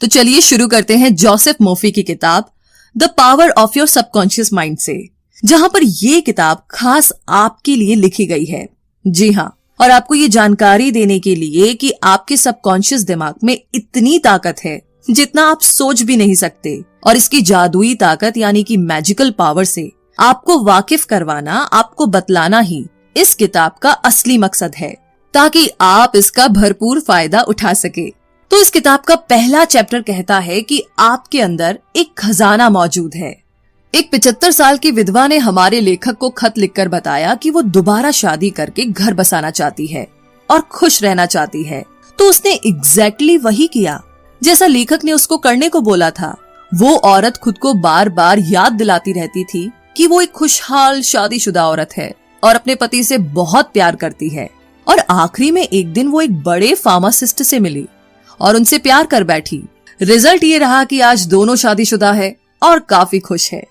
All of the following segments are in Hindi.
तो चलिए शुरू करते हैं जोसेफ मर्फी की किताब the power of your subconscious mind से, जहां पर ये किताब खास आपके लिए लिखी गई है। जी हाँ, और आपको ये जानकारी देने के लिए कि आपके सबकॉन्शियस दिमाग में इतनी ताकत है जितना आप सोच भी नहीं सकते, और इसकी जादुई ताकत यानी कि मैजिकल पावर से आपको वाकिफ करवाना, आपको बतलाना ही इस किताब का असली मकसद है, ताकि आप इसका भरपूर फायदा उठा सके। तो इस किताब का पहला चैप्टर कहता है कि आपके अंदर एक खजाना मौजूद है। एक 75 साल की विधवा ने हमारे लेखक को खत लिखकर बताया कि वो दोबारा शादी करके घर बसाना चाहती है और खुश रहना चाहती है। तो उसने एग्जैक्टली वही किया जैसा लेखक ने उसको करने को बोला था। वो औरत खुद को बार बार याद दिलाती रहती थी कि वो एक खुशहाल शादीशुदा औरत है और अपने पति से बहुत प्यार करती है। और आखिरी में एक दिन वो एक बड़े फार्मासिस्ट से मिली और उनसे प्यार कर बैठी। रिजल्ट ये रहा कि आज दोनों शादीशुदा है और काफी खुश है।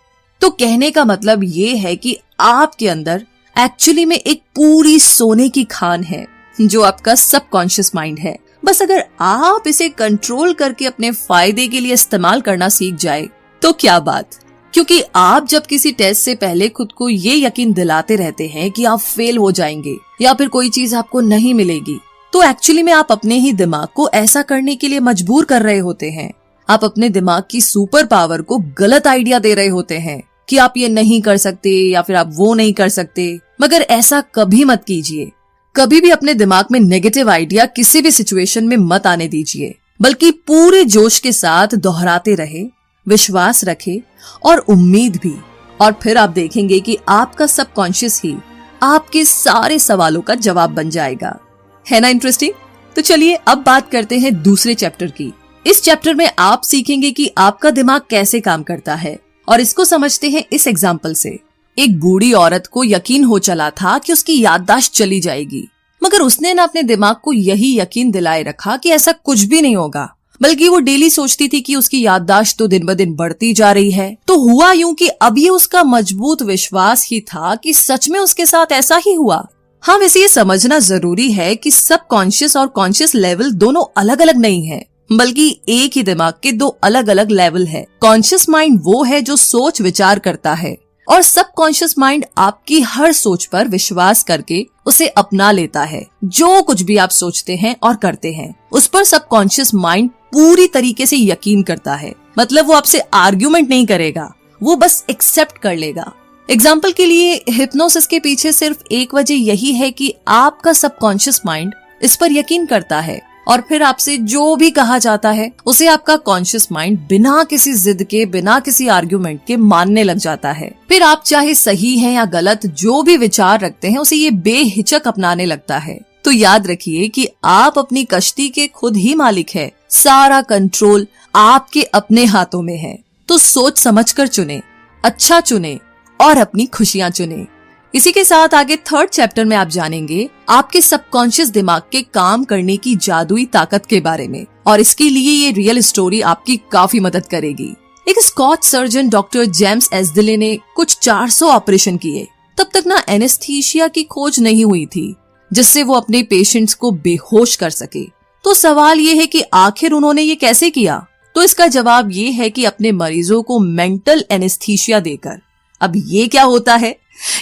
तो कहने का मतलब ये है कि आपके अंदर एक्चुअली में एक पूरी सोने की खान है जो आपका सबकॉन्शियस माइंड है। बस अगर आप इसे कंट्रोल करके अपने फायदे के लिए इस्तेमाल करना सीख जाए तो क्या बात। क्योंकि आप जब किसी टेस्ट से पहले खुद को ये यकीन दिलाते रहते हैं कि आप फेल हो जाएंगे या फिर कोई चीज आपको नहीं मिलेगी, तो एक्चुअली में आप अपने ही दिमाग को ऐसा करने के लिए मजबूर कर रहे होते हैं। आप अपने दिमाग की सुपर पावर को गलत आइडिया दे रहे होते हैं कि आप ये नहीं कर सकते या फिर आप वो नहीं कर सकते। मगर ऐसा कभी मत कीजिए। कभी भी अपने दिमाग में नेगेटिव आइडिया किसी भी सिचुएशन में मत आने दीजिए, बल्कि पूरे जोश के साथ दोहराते रहे, विश्वास रखे और उम्मीद भी। और फिर आप देखेंगे कि आपका सबकॉन्शियस ही आपके सारे सवालों का जवाब बन जाएगा। है ना इंटरेस्टिंग? तो चलिए अब बात करते हैं दूसरे चैप्टर की। इस चैप्टर में आप सीखेंगे कि आपका दिमाग कैसे काम करता है, और इसको समझते हैं इस एग्जाम्पल से। एक बूढ़ी औरत को यकीन हो चला था कि उसकी याददाश्त चली जाएगी, मगर उसने ना अपने दिमाग को यही यकीन दिलाए रखा कि ऐसा कुछ भी नहीं होगा, बल्कि वो डेली सोचती थी कि उसकी याददाश्त तो दिन ब दिन बढ़ती जा रही है। तो हुआ यूं कि अब ये उसका मजबूत विश्वास ही था कि सच में उसके साथ ऐसा ही हुआ। हाँ, वैसे ये समझना जरूरी है कि सबकॉन्शियस और कॉन्शियस लेवल दोनों अलग अलग नहीं है, बल्कि एक ही दिमाग के दो अलग अलग लेवल है। कॉन्शियस माइंड वो है जो सोच विचार करता है, और सबकॉन्शियस माइंड आपकी हर सोच पर विश्वास करके उसे अपना लेता है। जो कुछ भी आप सोचते हैं और करते हैं उस पर सबकॉन्शियस माइंड पूरी तरीके से यकीन करता है। मतलब वो आपसे आर्ग्यूमेंट नहीं करेगा, वो बस एक्सेप्ट कर लेगा। एग्जाम्पल के लिए, हिप्नोसिस के पीछे सिर्फ एक वजह यही है कि आपका सबकॉन्शियस माइंड इस पर यकीन करता है, और फिर आपसे जो भी कहा जाता है उसे आपका कॉन्शियस माइंड बिना किसी जिद के, बिना किसी आर्ग्यूमेंट के मानने लग जाता है। फिर आप चाहे सही है या गलत जो भी विचार रखते हैं उसे ये बेहिचक अपनाने लगता है। तो याद रखिए कि आप अपनी कश्ती के खुद ही मालिक है। सारा कंट्रोल आपके अपने हाथों में है। तो सोच समझकर चुने, अच्छा चुने और अपनी खुशियां चुने। इसी के साथ आगे थर्ड चैप्टर में आप जानेंगे आपके सबकॉन्शियस दिमाग के काम करने की जादुई ताकत के बारे में, और इसके लिए ये रियल स्टोरी आपकी काफी मदद करेगी। एक स्कॉच सर्जन डॉक्टर जेम्स एस्दिले ने कुछ 400 ऑपरेशन किए। तब तक ना एनेस्थीसिया की खोज नहीं हुई थी जिससे वो अपने पेशेंट्स को बेहोश कर सके। तो सवाल ये है कि आखिर उन्होंने ये कैसे किया? तो इसका जवाब ये है कि अपने मरीजों को मेंटल एनेस्थीसिया देकर। अब ये क्या होता है?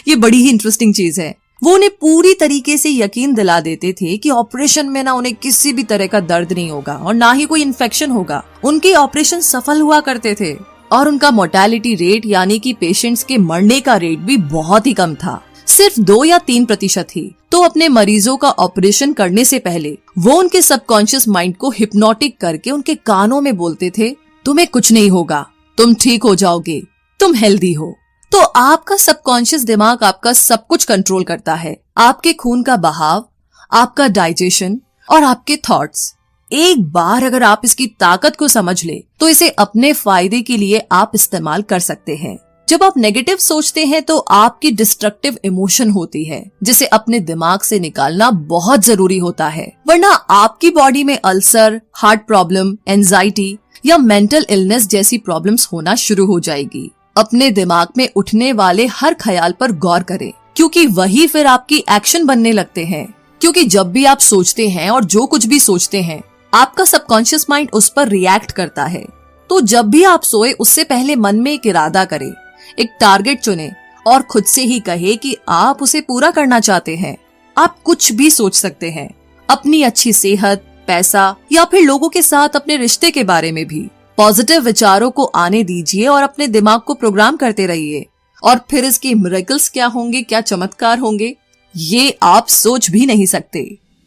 ये बड़ी ही इंटरेस्टिंग चीज है। वो उन्हें पूरी तरीके से यकीन दिला देते थे कि ऑपरेशन में ना उन्हें किसी भी तरह का दर्द नहीं होगा और ना ही कोई इन्फेक्शन होगा। उनके ऑपरेशन सफल हुआ करते थे और उनका मोर्टेलिटी रेट यानी कि पेशेंट्स के मरने का रेट भी बहुत ही कम था, सिर्फ 2 या 3% ही। तो अपने मरीजों का ऑपरेशन करने से पहले वो उनके सबकॉन्शियस माइंड को हिप्नोटिक करके उनके कानों में बोलते थे, तुम्हें कुछ नहीं होगा, तुम ठीक हो जाओगे, तुम हेल्दी हो। तो आपका सबकॉन्शियस दिमाग आपका सब कुछ कंट्रोल करता है, आपके खून का बहाव, आपका डाइजेशन और आपके थॉट्स। एक बार अगर आप इसकी ताकत को समझ ले तो इसे अपने फायदे के लिए आप इस्तेमाल कर सकते हैं। जब आप नेगेटिव सोचते हैं तो आपकी डिस्ट्रक्टिव इमोशन होती है जिसे अपने दिमाग से निकालना बहुत जरूरी होता है, वरना आपकी बॉडी में अल्सर, हार्ट प्रॉब्लम, एंजाइटी या मेंटल इलनेस जैसी प्रॉब्लम्स होना शुरू हो जाएगी। अपने दिमाग में उठने वाले हर ख्याल पर गौर करें, क्योंकि वही फिर आपकी एक्शन बनने लगते हैं। क्योंकि जब भी आप सोचते हैं और जो कुछ भी सोचते हैं आपका सबकॉन्शियस माइंड उस पर रिएक्ट करता है। तो जब भी आप सोए उससे पहले मन में एक इरादा करें, एक टारगेट चुने और खुद से ही कहे कि आप उसे पूरा करना चाहते हैं। आप कुछ भी सोच सकते हैं, अपनी अच्छी सेहत, पैसा या फिर लोगों के साथ अपने रिश्ते के बारे में भी। पॉजिटिव विचारों को आने दीजिए और अपने दिमाग को प्रोग्राम करते रहिए, और फिर इसके मिरेकल्स क्या होंगे, क्या चमत्कार होंगे, ये आप सोच भी नहीं सकते।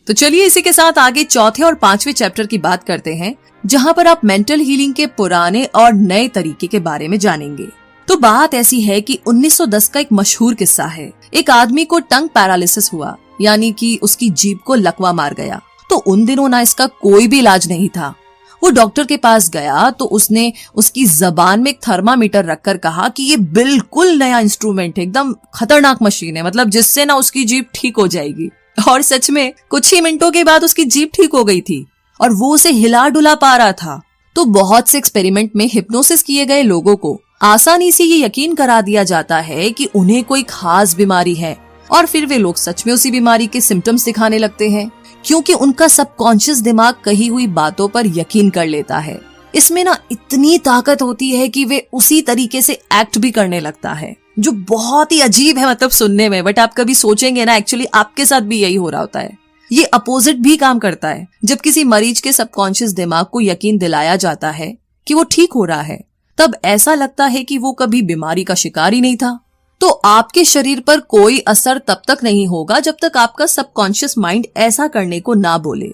तो चलिए इसी के साथ आगे चौथे और पांचवें चैप्टर की बात करते हैं, जहां पर आप मेंटल हीलिंग के पुराने और नए तरीके के बारे में जानेंगे। तो बात ऐसी है कि 1910 का एक मशहूर किस्सा है। एक आदमी को टंग पैरालिसिस हुआ, यानी कि उसकी जीभ को लकवा मार गया। तो उन दिनों ना इसका कोई भी इलाज नहीं था। वो डॉक्टर के पास गया तो उसने उसकी जबान में एक थर्मामीटर रखकर कहा कि ये बिल्कुल नया इंस्ट्रूमेंट है, एकदम खतरनाक मशीन है, मतलब जिससे ना उसकी जीभ ठीक हो जाएगी। और सच में कुछ ही मिनटों के बाद उसकी जीभ ठीक हो गई थी और वो उसे हिला डुला पा रहा था। तो बहुत से एक्सपेरिमेंट में हिप्नोसिस किए गए लोगों को आसानी से ये यकीन करा दिया जाता है कि उन्हें कोई खास बीमारी है, और फिर वे लोग सच में उसी बीमारी के सिम्टम्स दिखाने लगते हैं, क्योंकि उनका सबकॉन्शियस दिमाग कही हुई बातों पर यकीन कर लेता है। इसमें ना इतनी ताकत होती है कि वे उसी तरीके से एक्ट भी करने लगता है, जो बहुत ही अजीब है मतलब सुनने में। बट आप कभी सोचेंगे ना, एक्चुअली आपके साथ भी यही हो रहा होता है। ये अपोजिट भी काम करता है। जब किसी मरीज के सबकॉन्शियस दिमाग को यकीन दिलाया जाता है कि वो ठीक हो रहा है, तब ऐसा लगता है कि वो कभी बीमारी का शिकार ही नहीं था। तो आपके शरीर पर कोई असर तब तक नहीं होगा जब तक आपका सबकॉन्शियस माइंड ऐसा करने को ना बोले।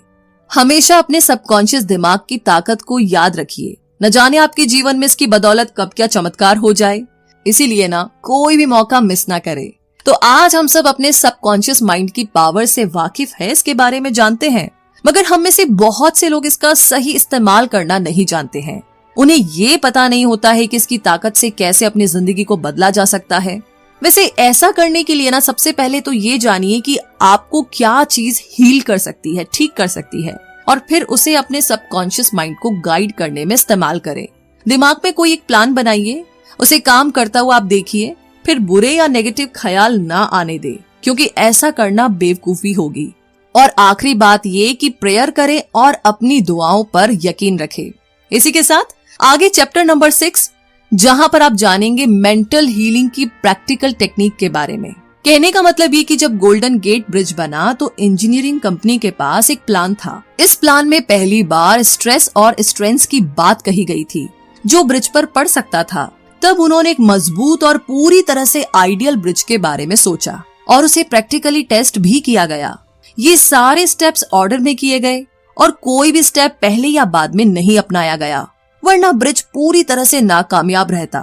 हमेशा अपने सबकॉन्शियस दिमाग की ताकत को याद रखिए, न जाने आपके जीवन में इसकी बदौलत कब क्या चमत्कार हो जाए। इसीलिए ना कोई भी मौका मिस ना करे। तो आज हम सब अपने सबकॉन्शियस माइंड की पावर से वाकिफ है, इसके बारे में जानते हैं, मगर हम में से बहुत से लोग इसका सही इस्तेमाल करना नहीं जानते हैं। उन्हें ये पता नहीं होता है कि इसकी ताकत से कैसे अपनी जिंदगी को बदला जा सकता है। वैसे ऐसा करने के लिए ना सबसे पहले तो ये जानिए कि आपको क्या चीज हील कर सकती है, ठीक कर सकती है, और फिर उसे अपने सबकॉन्शियस माइंड को गाइड करने में इस्तेमाल करें। दिमाग में कोई एक प्लान बनाइए, उसे काम करता हुआ आप देखिए, फिर बुरे या नेगेटिव ख्याल ना आने दे, क्योंकि ऐसा करना बेवकूफी होगी। और आखिरी बात ये कि प्रेयर करें और अपनी दुआओं पर यकीन रखें। इसी के साथ आगे चैप्टर नंबर 6, जहां पर आप जानेंगे मेंटल हीलिंग की प्रैक्टिकल टेक्निक के बारे में। कहने का मतलब ये कि जब गोल्डन गेट ब्रिज बना तो इंजीनियरिंग कंपनी के पास एक प्लान था। इस प्लान में पहली बार स्ट्रेस और स्ट्रेंथ की बात कही गई थी, जो ब्रिज पर पड़ सकता था। तब उन्होंने एक मजबूत और पूरी तरह से आइडियल ब्रिज के बारे में सोचा और उसे प्रैक्टिकली टेस्ट भी किया गया। ये सारे स्टेप्स ऑर्डर में किए गए और कोई भी स्टेप पहले या बाद में नहीं अपनाया गया, वरना ब्रिज पूरी तरह से नाकामयाब रहता।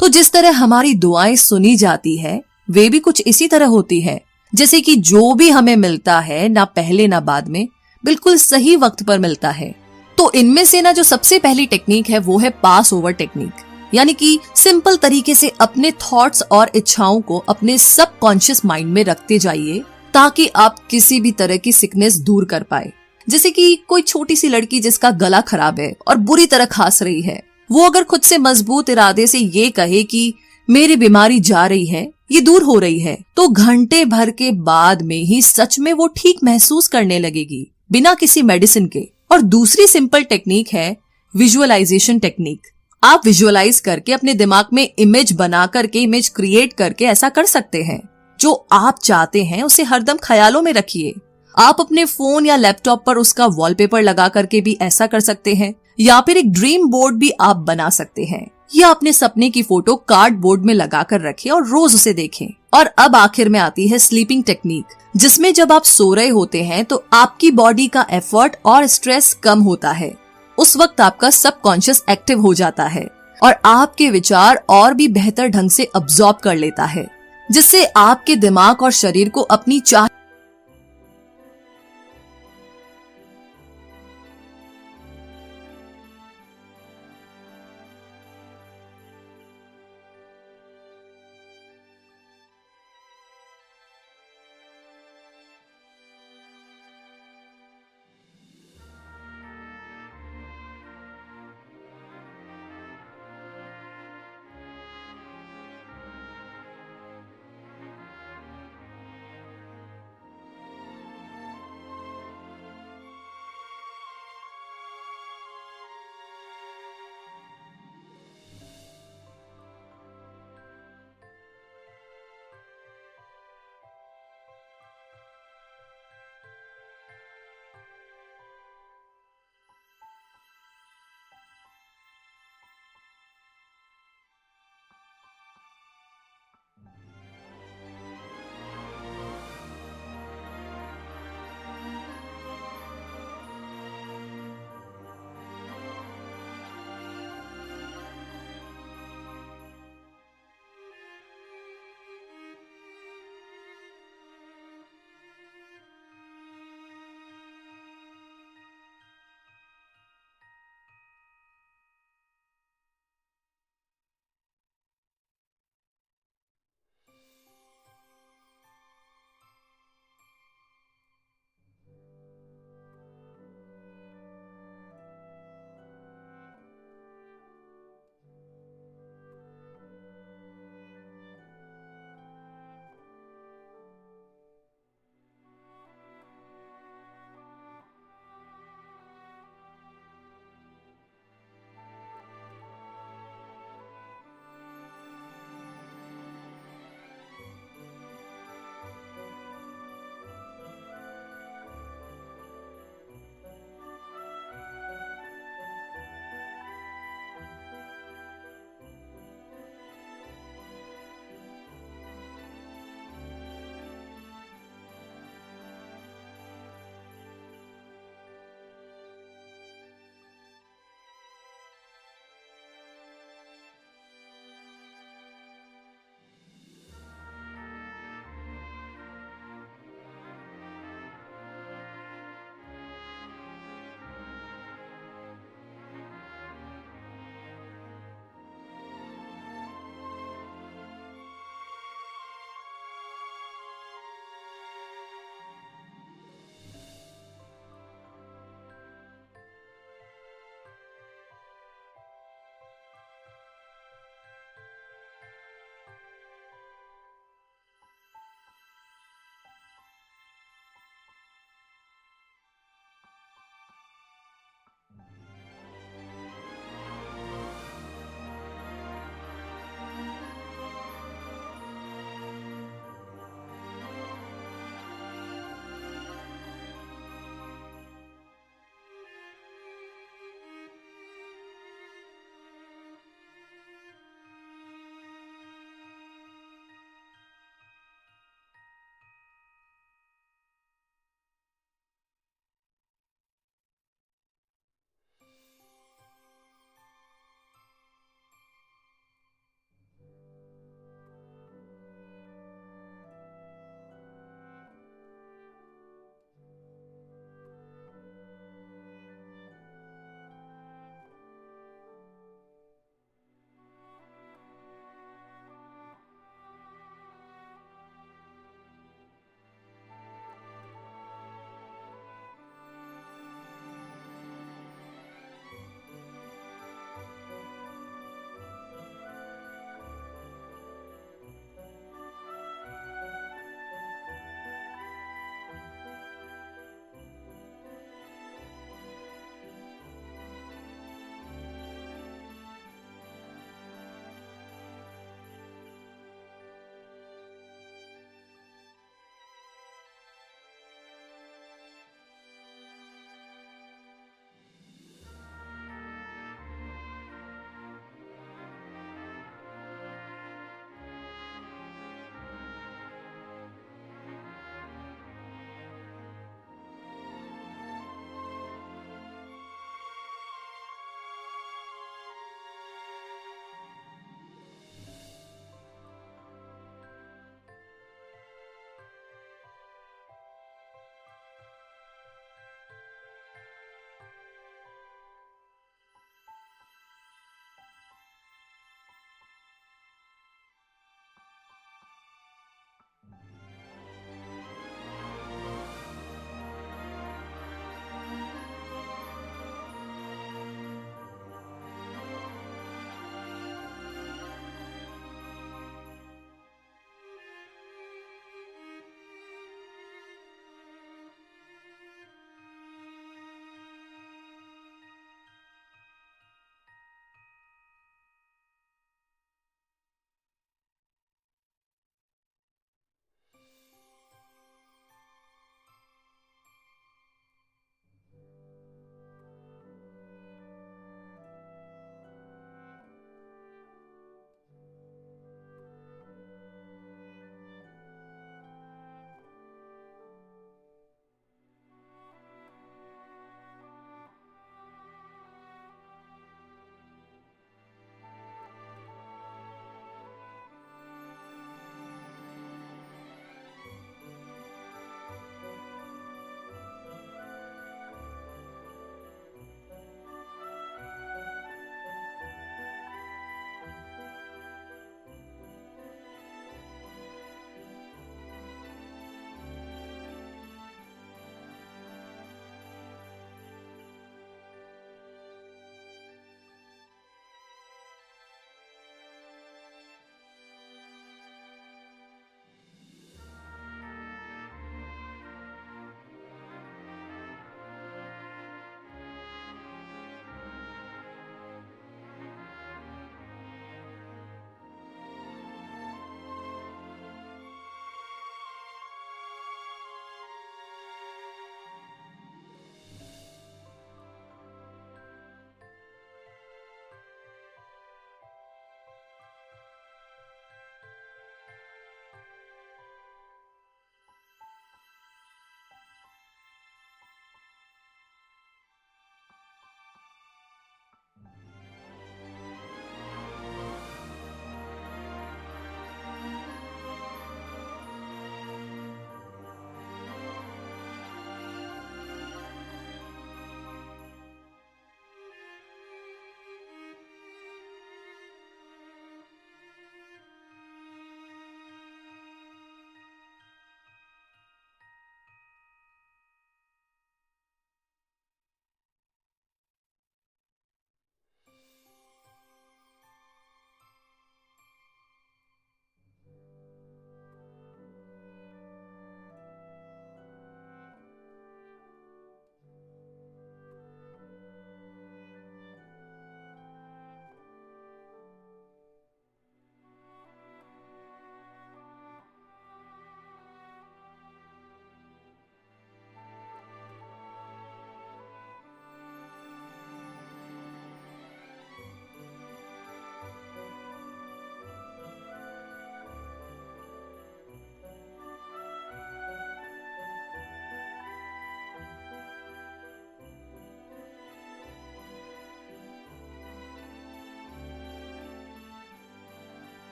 तो जिस तरह हमारी दुआएं सुनी जाती है, वे भी कुछ इसी तरह होती है, जैसे कि जो भी हमें मिलता है ना पहले ना बाद में, बिल्कुल सही वक्त पर मिलता है। तो इनमें से ना जो सबसे पहली टेक्निक है वो है पास ओवर टेक्निक, यानी कि सिंपल तरीके से अपने थॉट्स और इच्छाओं को अपने सबकॉन्शियस माइंड में रखते जाइए, ताकि आप किसी भी तरह की सिकनेस दूर कर पाए। जैसे कि कोई छोटी सी लड़की जिसका गला खराब है और बुरी तरह खांस रही है, वो अगर खुद से मजबूत इरादे से ये कहे कि मेरी बीमारी जा रही है, ये दूर हो रही है, तो घंटे भर के बाद में ही सच में वो ठीक महसूस करने लगेगी, बिना किसी मेडिसिन के। और दूसरी सिंपल टेक्निक है विजुअलाइजेशन टेक्निक। आप विजुअलाइज करके अपने दिमाग में इमेज बना करके, इमेज क्रिएट करके ऐसा कर सकते हैं। जो आप चाहते हैं उसे हरदम ख्यालों में रखिए। आप अपने फोन या लैपटॉप पर उसका वॉलपेपर लगा करके भी ऐसा कर सकते हैं, या फिर एक ड्रीम बोर्ड भी आप बना सकते हैं, या अपने सपने की फोटो कार्डबोर्ड में लगा कर रखें और रोज उसे देखें। और अब आखिर में आती है स्लीपिंग टेक्निक, जिसमें जब आप सो रहे होते हैं तो आपकी बॉडी का एफर्ट और स्ट्रेस कम होता है। उस वक्त आपका सबकॉन्शियस एक्टिव हो जाता है और आपके विचार और भी बेहतर ढंग से अब्सॉर्ब कर लेता है, जिससे आपके दिमाग और शरीर को अपनी चाह